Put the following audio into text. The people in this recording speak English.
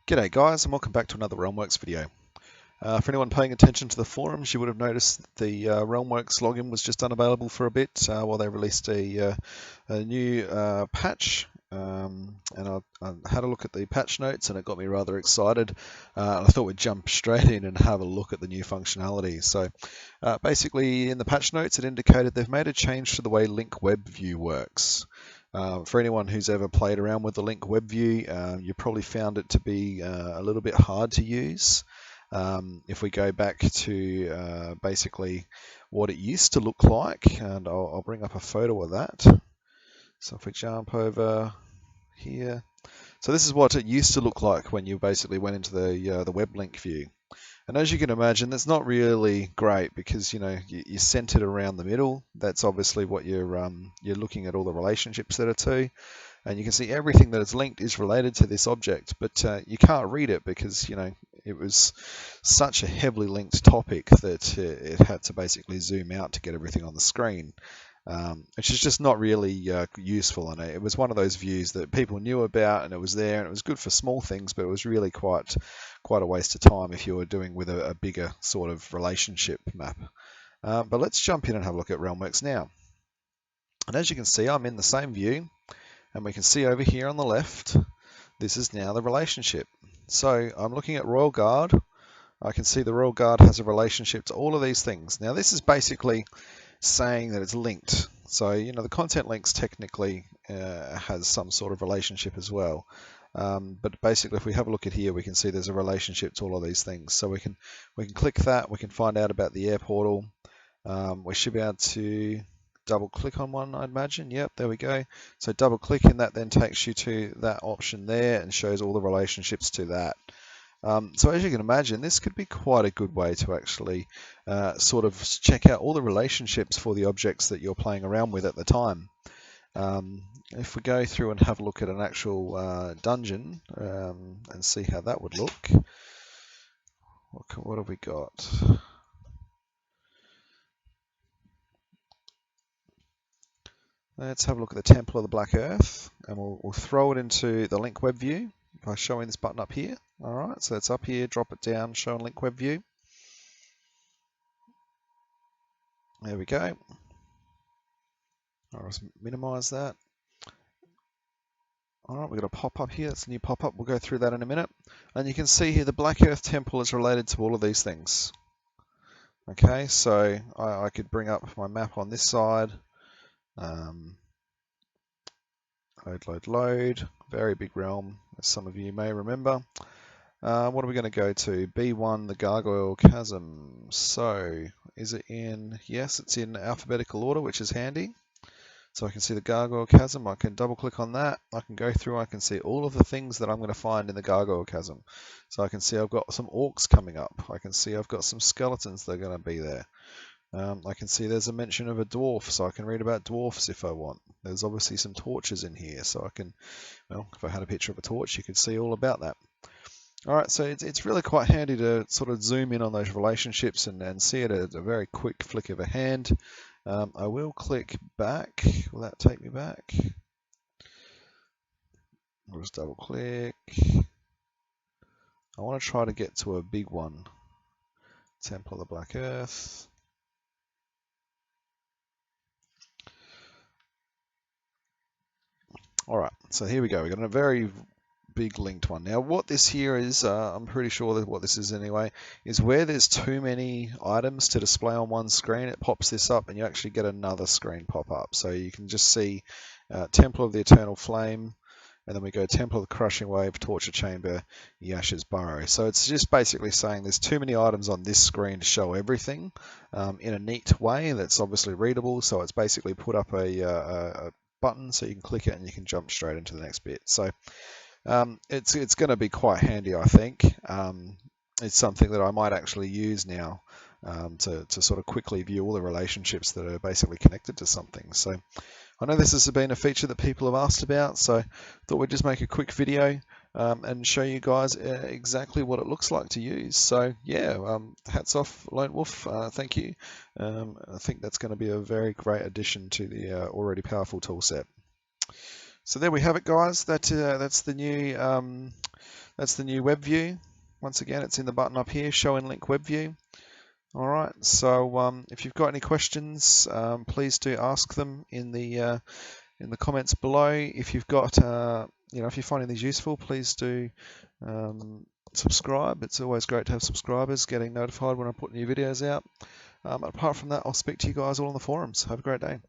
G'day guys, and welcome back to another Realmworks video. For anyone paying attention to the forums, you would have noticed the Realmworks login was just unavailable for a bit while they released a new patch. And I had a look at the patch notes and it got me rather excited. I thought we'd jump straight in and have a look at the new functionality. So basically in the patch notes it indicated they've made a change to the way Link Web View works. For anyone who's ever played around with the Link Web View, you probably found it to be a little bit hard to use. If we go back to basically what it used to look like, and I'll bring up a photo of that. So if we jump over here, so this is what it used to look like when you basically went into the web link view. And as you can imagine, that's not really great because you center it around the middle. That's obviously what you're looking at all the relationships that are to, and you can see everything that is linked is related to this object, but you can't read it because it was such a heavily linked topic that it had to basically zoom out to get everything on the screen. Which is just not really useful. And it was one of those views that people knew about, and it was there, and it was good for small things, but it was really quite a waste of time if you were doing with a bigger sort of relationship map. But let's jump in and have a look at Realmworks now. And as you can see, I'm in the same view, and we can see over here on the left, this is now the relationship. So I'm looking at Royal Guard. I can see the Royal Guard has a relationship to all of these things. Now this is basically saying that it's linked. So the content links technically has some sort of relationship as well. But basically if we have a look at here, we can see there's a relationship to all of these things. So we can click that, we can find out about the air portal. We should be able to double click on one, I'd imagine. Yep, there we go. So double clicking that then takes you to that option there and shows all the relationships to that. So as you can imagine, this could be quite a good way to actually sort of check out all the relationships for the objects that you're playing around with at the time. If we go through and have a look at an actual dungeon and see how that would look, what have we got? Let's have a look at the Temple of the Black Earth, and we'll throw it into the Link Web View by showing this button up here. Alright, so it's up here, drop it down, show in Link Web View. There we go. I'll just minimize that. Alright, we've got a pop-up here, that's a new pop-up, we'll go through that in a minute. And you can see here the Black Earth Temple is related to all of these things. Okay, so I could bring up my map on this side. Load. Very big realm, as some of you may remember. What are we going to go to? B1, the Gargoyle Chasm. So, is it in? Yes, it's in alphabetical order, which is handy. So I can see the Gargoyle Chasm. I can double click on that. I can go through. I can see all of the things that I'm going to find in the Gargoyle Chasm. So I can see I've got some orcs coming up. I can see I've got some skeletons that are going to be there. I can see there's a mention of a dwarf, so I can read about dwarfs if I want. There's obviously some torches in here, so I can, well, if I had a picture of a torch, you could see all about that. Alright, so it's really quite handy to sort of zoom in on those relationships and see it at a very quick flick of a hand. I will click back. Will that take me back? I'll just double click. I want to try to get to a big one. Temple of the Black Earth. Alright, so here we go. We've got a very big linked one. Now what this here is, I'm pretty sure that what this is anyway, is where there's too many items to display on one screen, it pops this up and you actually get another screen pop up. So you can just see Temple of the Eternal Flame, and then we go Temple of the Crushing Wave, Torture Chamber, Yasha's Burrow. So it's just basically saying there's too many items on this screen to show everything in a neat way that's obviously readable. So it's basically put up a button so you can click it and you can jump straight into the next bit. So it's going to be quite handy, I think. It's something that I might actually use now to sort of quickly view all the relationships that are basically connected to something. So I know this has been a feature that people have asked about, so I thought we'd just make a quick video and show you guys exactly what it looks like to use. So yeah, hats off Lone Wolf, thank you. I think that's going to be a very great addition to the already powerful toolset. So there we have it, guys. That's the new That's the new web view. Once again, it's in the button up here, show in link web view. All right, so if you've got any questions, please do ask them in the comments below. If you've got, if you're finding these useful, please do subscribe. It's always great to have subscribers getting notified when I put new videos out. Apart from that, I'll speak to you guys all on the forums. Have a great day.